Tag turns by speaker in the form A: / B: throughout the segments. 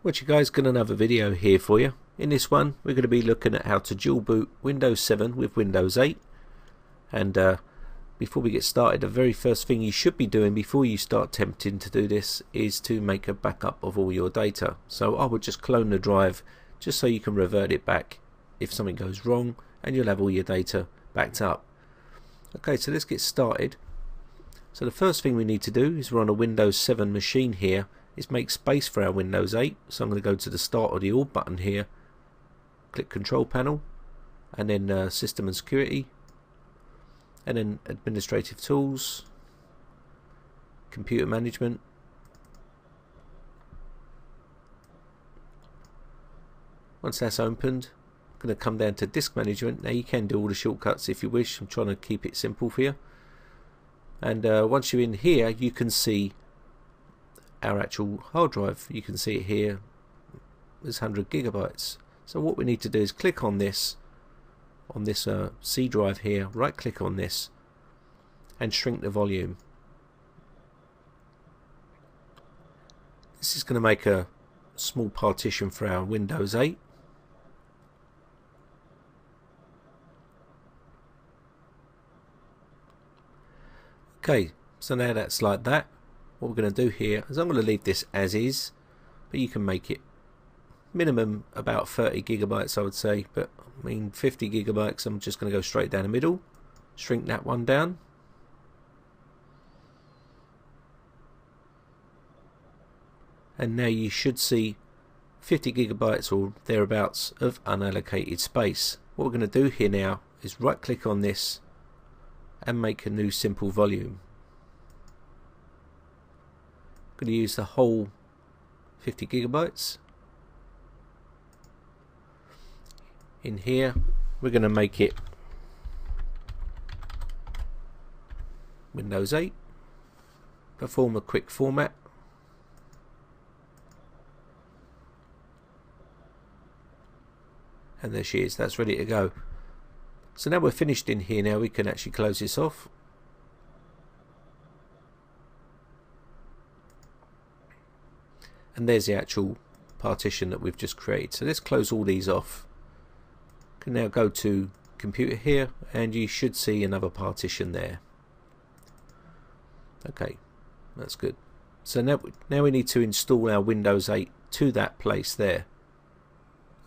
A: What you guys, got another video here for you. In this one we're going to be looking at how to dual boot Windows 7 with Windows 8. And before we get started, the very first thing you should be doing before you start attempting to do this is to make a backup of all your data. So I would just clone the drive just so you can revert it back if something goes wrong, and you'll have all your data backed up. Okay, so let's get started. So the first thing we need to do is we're on a Windows 7 machine here, is make space for our Windows 8. So I'm going to go to the start of the All button here, click Control Panel, and then System and Security, and then Administrative Tools, Computer Management, once that's opened, I'm going to come down to Disk Management. Now you can do all the shortcuts if you wish, I'm trying to keep it simple for you. And once you're in here, you can see our actual hard drive. You can see it here, there's 100 gigabytes. So what we need to do is click on this C drive here, right click on this and shrink the volume. This is going to make a small partition for our Windows 8. Okay, so now that's like that. What we're going to do here is I'm going to leave this as is, but you can make it minimum about 30 gigabytes I would say, but I mean 50 gigabytes. I'm just going to go straight down the middle, shrink that one down, and now you should see 50 gigabytes or thereabouts of unallocated space. What we're going to do here now is right click on this and make a new simple volume. I'm going to use the whole 50 gigabytes. In here we're going to make it Windows 8, perform a quick format, and there she is, that's ready to go. So now we're finished in here. Now we can actually close this off. And there's the actual partition that we've just created. So let's close all these off. Can now go to computer here, and you should see another partition there. Okay, that's good. So now we need to install our Windows 8 to that place there.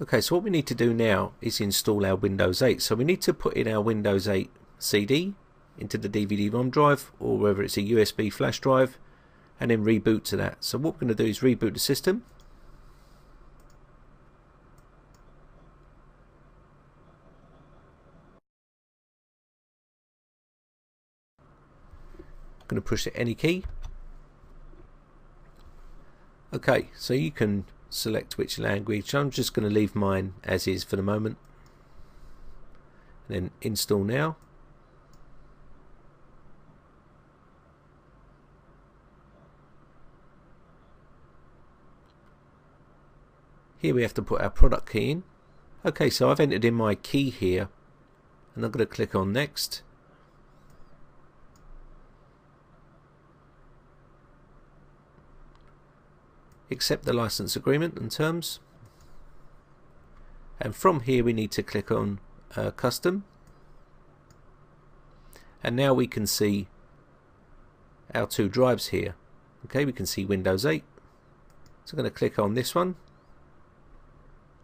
A: Okay, so what we need to do now is install our Windows 8. So we need to put in our Windows 8 CD into the DVD-ROM drive, or whether it's a USB flash drive, and then reboot to that. So what we're going to do is reboot the system. I'm going to push the any key. Okay, so you can select which language. I'm just going to leave mine as is for the moment, and then install now. Here we have to put our product key in. Okay, so I've entered in my key here, and I'm going to click on next. Accept the license agreement and terms, and from here we need to click on custom, and now we can see our two drives here. Okay, we can see Windows 8, so I'm going to click on this one,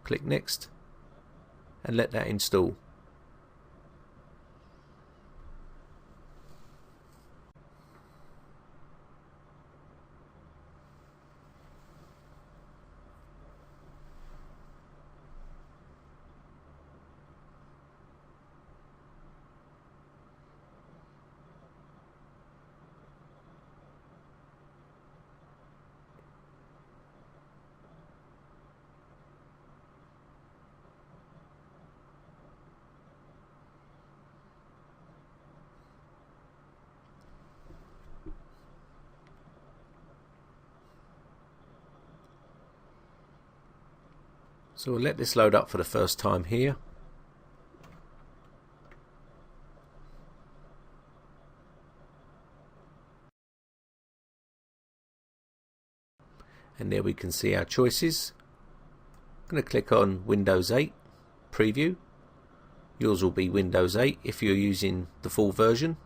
A: click next, and let that install. So we'll let this load up for the first time here. and there we can see our choices. I'm going to click on Windows 8 Preview. Yours will be Windows 8 if you're using the full version.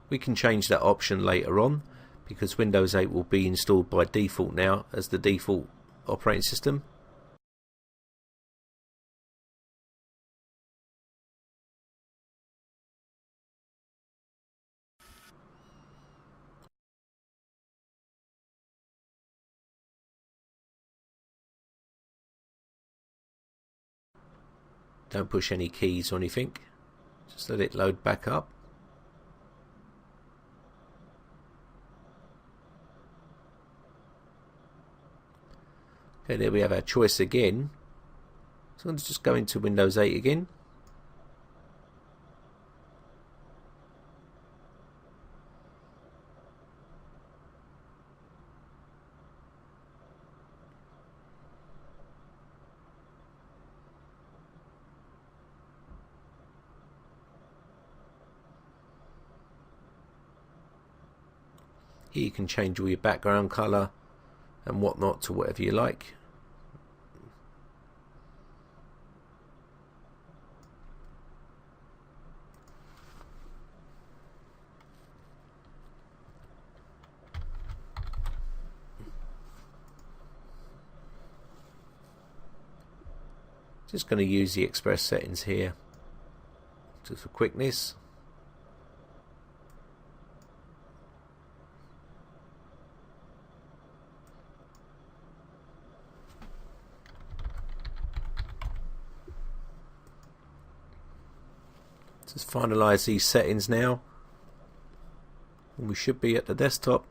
A: We can change that option later on because Windows 8 will be installed by default now as the default operating system. Don't push any keys or anything, just let it load back up. Okay, there we have our choice again. So let's just go into Windows 8 again. Here you can change all your background colour and whatnot to whatever you like. Just going to use the express settings here just for quickness. Just finalize these settings now, and we should be at the desktop.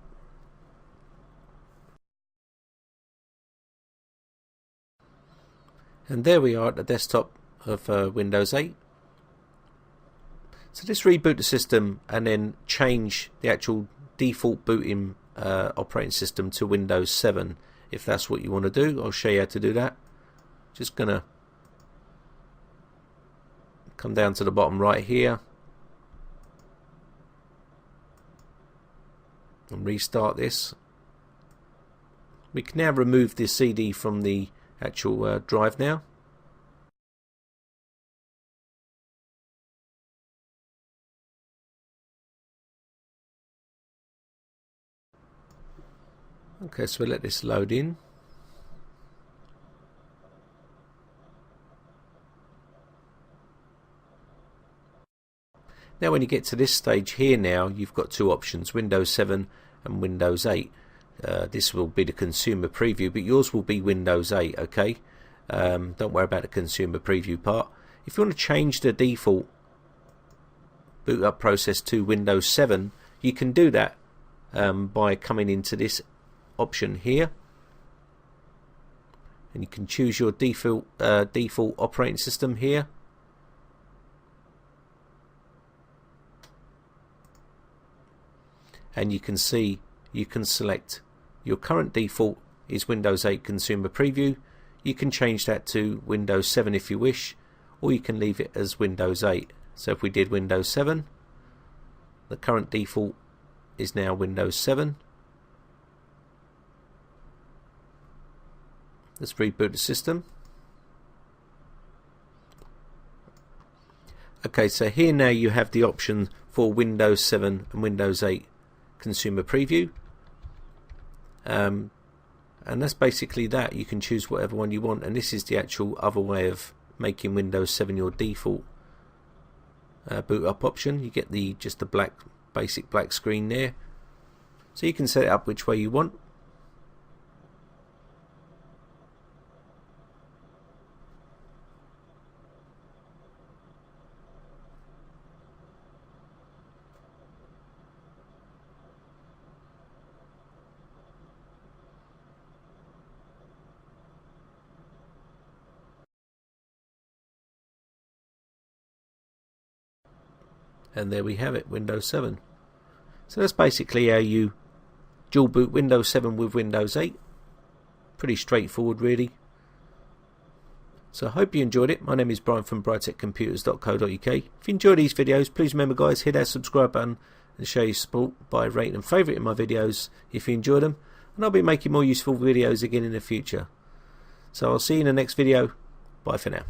A: And there we are at the desktop of Windows 8. So let's reboot the system and then change the actual default booting operating system to Windows 7 if that's what you want to do. I'll show you how to do that. Just gonna come down to the bottom right here and restart this. We can now remove the CD from the actual drive now. Okay, so we'll let this load in. Now when you get to this stage here now, you've got two options, Windows 7 and Windows 8. This will be the consumer preview, but yours will be Windows 8, okay? Don't worry about the consumer preview part. If you want to change the default boot up process to Windows 7, you can do that by coming into this option here, and you can choose your default operating system here. And you can see you can select your current default is Windows 8 Consumer Preview. You can change that to Windows 7 if you wish, or you can leave it as Windows 8. So if we did Windows 7, the current default is now Windows 7. Let's reboot the system. Okay, so here now you have the option for Windows 7 and Windows 8 Consumer Preview, and that's basically that. You can choose whatever one you want, and this is the actual other way of making Windows 7 your default boot up option. You get just the basic black screen there, so you can set it up which way you want. And there we have it, Windows 7. So that's basically how you dual boot Windows 7 with Windows 8. Pretty straightforward really. So I hope you enjoyed it. My name is Brian from briteccomputers.co.uk. If you enjoy these videos, please remember guys, hit that subscribe button and show your support by rating and favouring my videos if you enjoy them. and I'll be making more useful videos again in the future. So I'll see you in the next video. Bye for now.